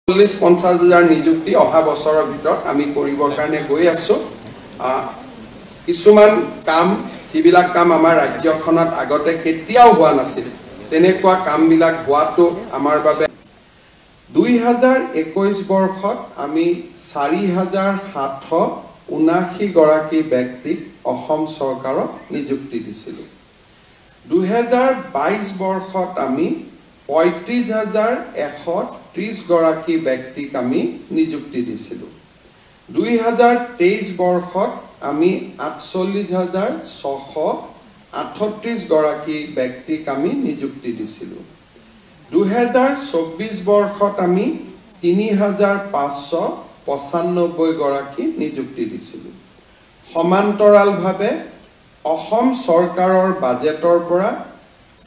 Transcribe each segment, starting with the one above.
40-50,000 নিযুক্তি অহা বছৰৰ ভিতৰত আমি কৰিবৰ কাৰণে গৈ আছো কিছুমান কাম যিবিলাক কাম আমাৰ ৰাজ্যখনত আগতে কেতিয়াও হোৱা নাছিল তেনেকুৱা কামবিলাক হোৱাটো আমাৰ বাবে 2021 বৰ্ষত আমি 4,779 গৰাকী ব্যক্তিক অসম চৰকাৰক নিযুক্তি দিছিল 2022 বৰ্ষত আমি 35,130 গৰাকী ব্যক্তিক আমি নিযুক্তি দিছিল 2023 বৰ্ষত আমি 48,638 গৰাকী ব্যক্তিক আমি নিযুক্তি দিছিল 2024 বৰ্ষত আমি 3,595 গৰাকী নিযুক্তি দিছিল সমান্তৰালভাৱে অসম চৰকাৰৰ বাজেটৰ পৰা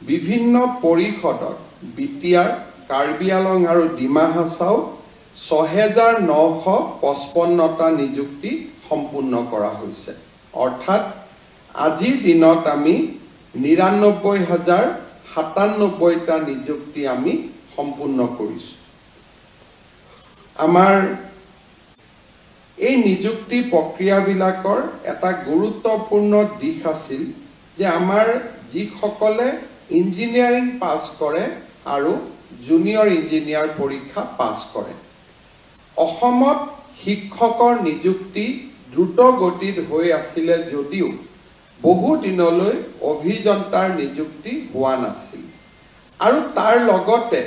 বিভিন্ন পৰিষদত বিটিআৰ কাৰ্বি আলং আৰু ডিমা হাছাও 6,955টা নিযুক্তি সম্পূৰ্ণ কৰা হৈছে অৰ্থাৎ আজিৰ দিনত আমি 99,097টা নিযুক্তি আমি সম্পূৰ্ণ কৰিছো আমাৰ এই নিযুক্তি প্ৰক্ৰিয়াবিলাকৰ এটা গুৰুত্বপূৰ্ণ দিশ আছিল যে আমাৰ যিসকলে ইঞ্জিনিয়াৰিং পাছ কৰে আৰু জুনিয়ৰ ইঞ্জিনিয়াৰ পৰীক্ষা পাছ কৰে অসমত শিক্ষকৰ নিযুক্তি দ্ৰুত গতিত হৈ আছিল যদিও বহু দিনলৈ অভিযন্তাৰ নিযুক্তি হোৱা নাছিল আৰু তাৰ লগতে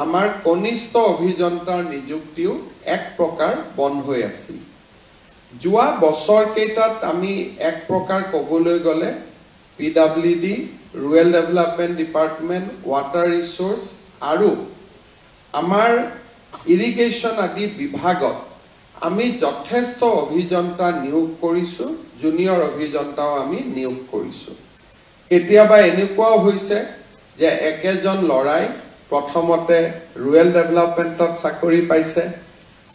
আমাৰ কনিষ্ঠ অভিযন্তাৰ নিযুক্তিও এক প্ৰকাৰ বন্ধ হৈ আছিল যোৱা বছৰ কেইটাত আমি এক প্ৰকাৰ ক'বলৈ গ'লে PWD Rural Development Department Water Resource আৰু আমাৰ ইৰিগেশ্যন আদি বিভাগত আমি যথেষ্ট অভিযন্তা নিয়োগ কৰিছো জুনিয়ৰ অভিযন্তাও আমি নিয়োগ কৰিছো কেতিয়াবা এনেকুৱাও হৈছে যে একেজন লৰাই প্ৰথমতে ৰুৰেল ডেভেলপমেণ্টত চাকৰি পাইছে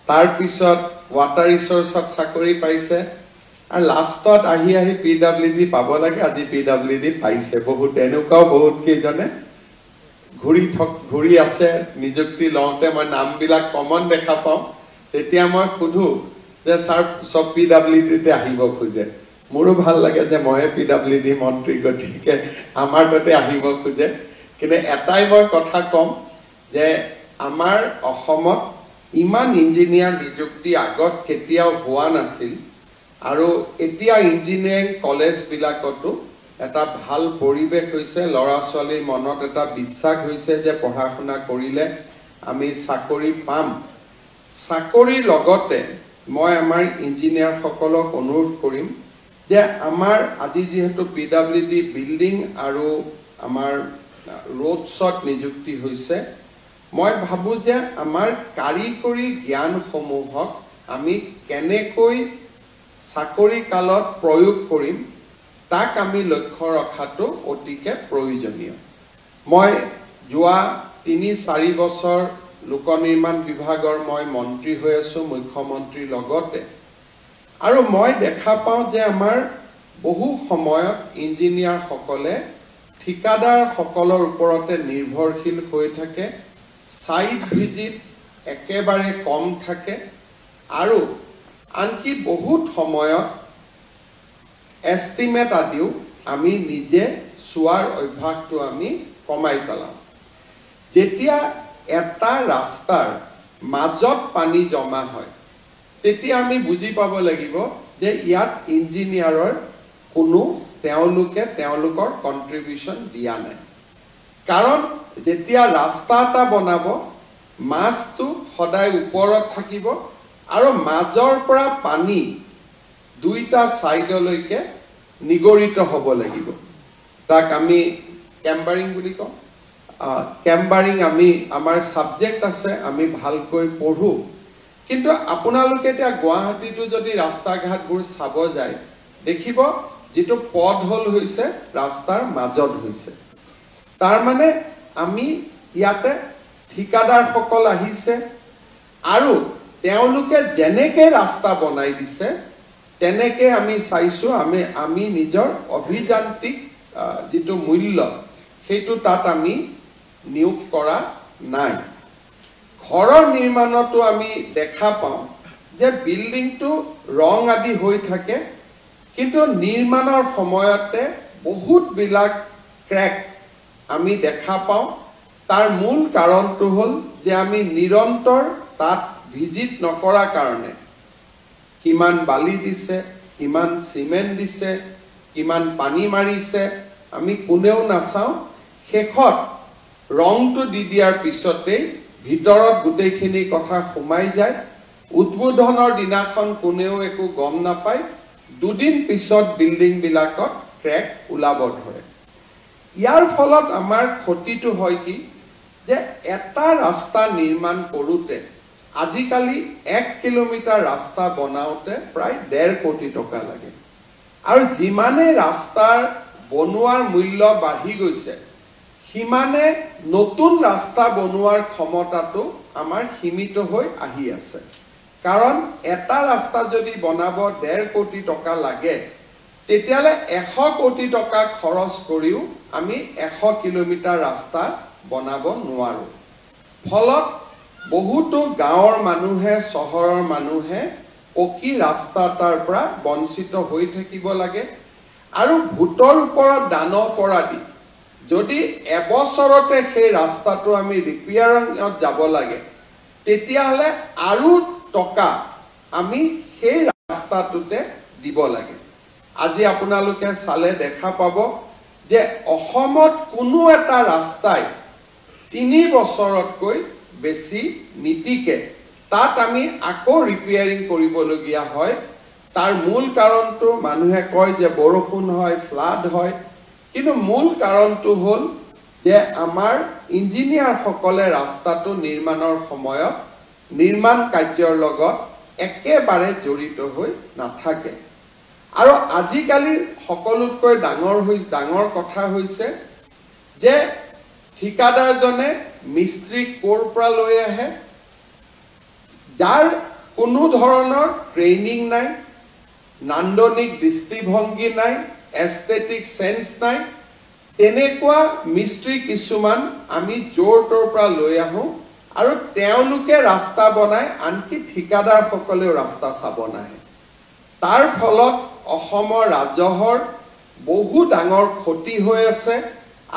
তাৰ পিছত ৱাটাৰ ৰিসোৰ্সত চাকৰি পাইছে আৰু লাষ্টত আহি PWD পাব লাগে আজি PWD পাইছে বহুত এনেকুৱাও বহুত কেইজনে ঘূৰি আছে নিযুক্তি লওঁতে মই নামবিলাক কমন দেখা পাওঁ তেতিয়া মই সুধো যে স্যাৰ সব PWDতে আহিব খোজে মোৰো ভাল লাগে যে মই PWD মন্ত্ৰী গতিকে আমাৰ তাতে আহিব খোজে কিন্তু এটাই মই কথা কম যে আমাৰ অসমত ইমান ইঞ্জিনিয়াৰ নিযুক্তি আগত কেতিয়াও হোৱা নাছিল আৰু এতিয়া ইঞ্জিনিয়াৰিং কলেজ বিলাকতো এটা ভাল পৰিবেশ হৈছে লৰা ছোৱালীৰ মনত এটা বিশ্বাস হৈছে যে পঢ়া শুনা কৰিলে আমি চাকৰি পাম চাকৰিৰ লগতে মই আমাৰ ইঞ্জিনিয়াৰ সকলক অনুৰোধ কৰিম যে আমাৰ আজি যেহেতু PWD বিল্ডিং আৰু আমাৰ ৰোডছত নিযুক্তি হৈছে মই ভাবো যে আমাৰ কাৰিকৰী জ্ঞানসমূহক আমি কেনেকৈ চাকৰি কালত প্ৰয়োগ কৰিম তাক আমি লক্ষ্য ৰখাটো অতিকে প্ৰয়োজনীয় মই যোৱা 3-4 বছৰ লোক নিৰ্মাণ বিভাগৰ মই মন্ত্ৰী হৈ আছো মুখ্যমন্ত্ৰীৰ লগতে আৰু মই দেখা পাওঁ যে আমাৰ বহু সময়ত ইঞ্জিনিয়াৰ সকলে ঠিকাদাৰ সকলৰ ওপৰতে নিৰ্ভৰশীল হৈ থাকে সাইট ভিজিট একেবাৰে কম থাকে আৰু আনকি বহুত সময়ত এস্টিমেট আদিও আমি নিজে চোৱাৰ অভ্যাসটো আমি কমাই পেলাম যেতিয়া এটা ৰাস্তাৰ মাজত পানী জমা হয় তেতিয়া আমি বুজি পাব লাগিব যে ইয়াত ইঞ্জিনিয়াৰৰ কোনো তেওঁলোকৰ কন্ট্ৰিবিউশন দিয়া নাই কাৰণ যেতিয়া ৰাস্তা এটা বনাব মাছটো সদায় ওপৰত থাকিব আৰু মাজৰ পৰা পানী দুইটা সাইডলৈকে নিগৰিত হ'ব লাগিব তাক আমি কেম্বাৰিং বুলি কওঁ কেম্বাৰিং আমি আমাৰ সাবজেক্ট আছে আমি ভালকৈ পঢ়ো কিন্তু আপোনালোকে এতিয়া গুৱাহাটীটো যদি ৰাস্তা ঘাটবোৰ চাব যায় দেখিব যেটো পথ হল হৈছে ৰাস্তাৰ মাজত হৈছে তাৰ মানে আমি ইয়াতে ঠিকাদাৰ সকল আহিছে আৰু তেওঁলোকে যেনেকে ৰাস্তা বনাই দিছে তেনেকে আমি চাইছো আমি নিজৰ অভিযান্ত্ৰিক যেটো মূল্য সেইটো তাত আমি নিয়োগ কৰা নাই ঘৰৰ নিৰ্মাণতো আমি দেখা পাওঁ যে বিল্ডিংটো ৰং আদি হৈ থাকে কিন্তু নিৰ্মাণৰ সময়তে বহুত বিলাক ক্ৰেক আমি দেখা পাওঁ তাৰ মূল কাৰণটো হ'ল যে আমি নিৰন্তৰ তাত ভিজিট নকৰা কাৰণে কিমান বালি দিছে কিমান সিমেন্ট দিছে কিমান পানী মাৰিছে আমি কোনেও নাচাওঁ শেষত ৰংটো দি দিয়াৰ পিছতে ভিতৰত গুটেইখিনি কথা সোমাই যায় উদ্বোধনৰ দিনাখন কোনেও একো গম নাপায় দুদিন পিছত বিল্ডিং বিলাকত ক্ৰেক ওলাব ধৰে ইয়াৰ ফলত আমাৰ ক্ষতিটো হয় কি যে এটা ৰাস্তা নিৰ্মাণ কৰোতে আজিকালি 1 কিলোমিটাৰ ৰাস্তা বনাওতে প্ৰায় 1.5 কোটি টকা লাগে আৰু যিমানে ৰাস্তাৰ বনোৱাৰ মূল্য বাঢ়ি গৈছে সিমানে নতুন ৰাস্তা বনোৱাৰ ক্ষমতাটো আমাৰ সীমিত হৈ আহি আছে কাৰণ এটা ৰাস্তা যদি বনাব 1.5 কোটি টকা লাগে তেতিয়ালে 100 কোটি টকা খৰচ কৰিও আমি 100 কিলোমিটাৰ ৰাস্তা বনাব নোৱাৰো ফলত বহুতো গাঁৱৰ মানুহে চহৰৰ মানুহে পকি ৰাস্তাটাৰ পৰা বঞ্চিত হৈ থাকিব লাগে আৰু ভূতৰ ওপৰত দানৱ পৰা দি যদি এবছৰতে সেই ৰাস্তাটো আমি ৰিপেয়াৰিঙত যাব লাগে তেতিয়াহলে আৰু টকা আমি সেই ৰাস্তাটোতে দিব লাগে আজি আপোনালোকে চালে দেখা পাব যে অসমত কোনো এটা ৰাস্তাই 3 বছৰতকৈ বেছি নীতিকে তাত আমি আকৌ ৰিপেয়াৰিং কৰিবলগীয়া হয় তাৰ মূল কাৰণটো মানুহে কয় যে বৰষুণ হয় ফ্লাড হয় কিন্তু মূল কাৰণটো হ'ল যে আমাৰ ইঞ্জিনিয়াৰ সকলে ৰাস্তাটো নিৰ্মাণৰ সময়ত নিৰ্মাণ কাৰ্যৰ লগত একেবাৰে জড়িত হৈ নাথাকে আৰু আজিকালি সকলোতকৈ ডাঙৰ কথা হৈছে যে ঠিকাদাৰজনে মিস্ত্ৰী কোৰ পৰা লৈ আহে যাৰ কোনো ধৰণৰ ট্ৰেইনিং নাই নান্দনিক দৃষ্টিভংগী নাই এস্থেটিক সেন্স নাই এনেকুৱা মিস্ত্ৰী কিছুমান আমি জোৰটোৰ পৰা লৈ আহো আৰু তেওঁলোকে ৰাস্তা বনাই আনকি ঠিকাদাৰ সকলেও ৰাস্তা চাব নাহে তাৰ ফলত অসমৰ ৰাজহৰ বহু ডাঙৰ ক্ষতি হৈ আছে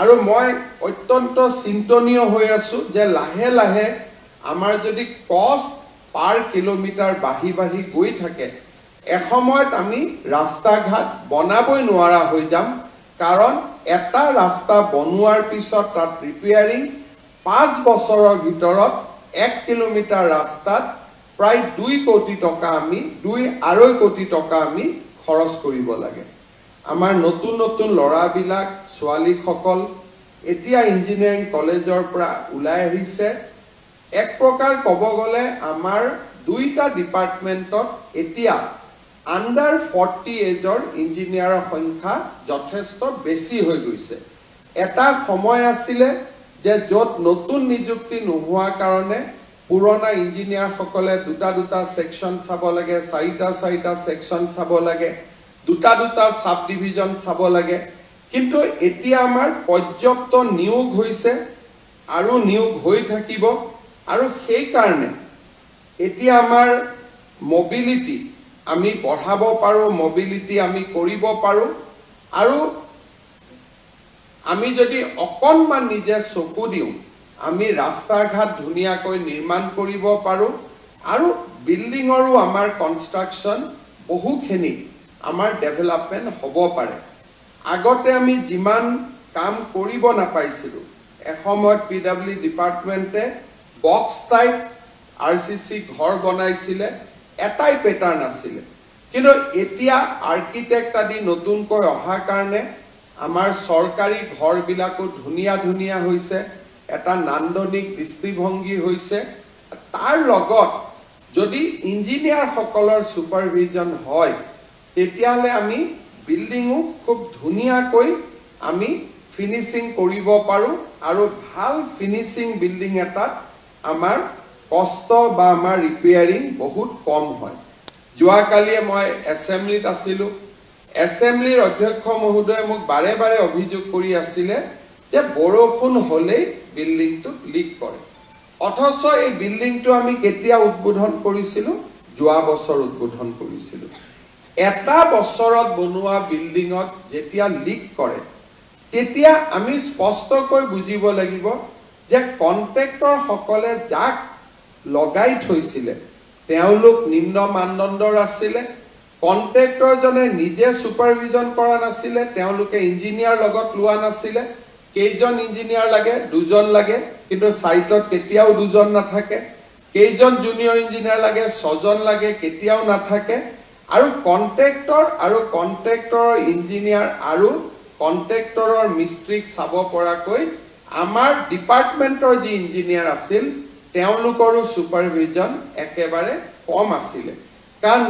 আৰু মই অত্যন্ত চিন্তনীয় হৈ আছো যে লাহে লাহে আমাৰ যদি কষ্ট পাৰ কিলোমিটাৰ বাঢ়ি বাঢ়ি গৈ থাকে এসময়ত আমি ৰাস্তা ঘাট বনাবই নোৱাৰা হৈ যাম কাৰণ এটা ৰাস্তা বনোৱাৰ পিছত তাত ৰিপেয়াৰিং 5 বছৰৰ ভিতৰত 1 কিলোমিটাৰ ৰাস্তাত প্ৰায় 2 কোটি টকা আমি 2.5 কোটি টকা আমি খৰচ কৰিব লাগে আমাৰ নতুন নতুন লৰাবিলাক ছোৱালী সকল এতিয়া ইঞ্জিনিয়াৰিং কলেজৰ পৰা ওলাই আহিছে এক প্ৰকাৰ ক'ব গলে আমাৰ দুইটা ডিপাৰ্টমেন্টত এতিয়া আন্ডাৰ 40 এজৰ ইঞ্জিনিয়াৰৰ সংখ্যা যথেষ্ট বেছি হৈ গৈছে এটা সময় আছিল যে যত নতুন নিযুক্তি নোহোৱা কাৰণে পুৰণা ইঞ্জিনিয়াৰ সকলে দুটা সেকশন চাব লাগে চাৰিটা সেকশন চাব লাগে দুটা সাব ডিভিজন চাব লাগে কিন্তু এতিয়া আমাৰ পৰ্যাপ্ত নিয়োগ হৈছে আৰু নিয়োগ হৈ থাকিব আৰু সেই কাৰণে এতিয়া আমাৰ মোবিলিটি আমি বঢ়াব পাৰো মোবিলিটি আমি কৰিব পাৰো আৰু আমি যদি অকনমান নিজে চকু দিও আমি ৰাস্তা ঘাট ধুনিয়াকৈ নিৰ্মাণ কৰিব পাৰো আৰু বিল্ডিংৰো আমাৰ কনষ্ট্ৰাকচন বহুখিনি আমাৰ ডেভেলপমেন্ট হ'ব পাৰে আগতে আমি যিমান কাম কৰিব নাপাইছিলো এসময়ত পিডব্লিউ ডিপাৰ্টমেন্টে বক্স টাইপ আৰসিসি ঘৰ বনাইছিলে এটাই প্যাটাৰ্ন আছিল কিন্তু এতিয়া আৰ্কিটেক্ট আদি নতুনকৈ অহা কাৰণে আমাৰ সৰকাৰি ঘৰ বিলাকো ধুনিয়া হৈছে এটা নান্দনিক দৃষ্টিভংগী হৈছে তাৰ লগত যদি ইঞ্জিনিয়াৰ সকলৰ সুপাৰভিজন হয় তেতিয়ালে আমি বিল্ডিংও খুব ধুনিয়াকৈ আমি ফিনিশিং কৰিব পাৰো আৰু ভাল ফিনিশিং বিল্ডিং এটা আমাৰ কষ্ট বা আমাৰ ৰিপেয়াৰিং বহুত কম হয় যোৱাকালিয়ে মই এছেম্বলিত আছিলো এছেম্বলিৰ অধ্যক্ষ মহোদয়ে মোক বাৰে অভিযোগ কৰি আছিল যে বৰষুণ হলে বিল্ডিংটো লিক কৰে অথচ এই বিল্ডিংটো আমি কেতিয়া উদ্বোধন কৰিছিলোঁ? যোৱা বছৰ উদ্বোধন কৰিছিলোঁ। এটা বছৰত বনোৱা বিল্ডিঙত যেতিয়া লিক কৰে তেতিয়া আমি স্পষ্টকৈ বুজিব লাগিব যে কন্ট্ৰেক্টৰ সকলে যাক লগাই থৈছিলে তেওঁলোক নিম্ন মানদণ্ডৰ আছিলে। কন্ট্ৰেক্টৰজনে নিজে সুপাৰভিজন কৰা নাছিলে, তেওঁলোকে ইঞ্জিনিয়াৰ লগত লোৱা নাছিলে। কেইজন ইঞ্জিনিয়াৰ লাগে? দুজন লাগে, কিন্তু সাইটত কেতিয়াও দুজন নাথাকে। কেইজন জুনিয়ৰ ইঞ্জিনিয়াৰ লাগে? 6জন লাগে, কেতিয়াও নাথাকে। আৰু কন্ট্ৰেক্টৰৰ ইঞ্জিনিয়াৰ আৰু কন্ট্ৰেক্টৰৰ মিস্ত্ৰীক চাব পৰাকৈ আমাৰ ডিপাৰ্টমেন্টৰ যি ইঞ্জিনিয়াৰ আছিল তেওঁলোকৰো সুপাৰভিজন একেবাৰে কম আছিলে। কাৰণ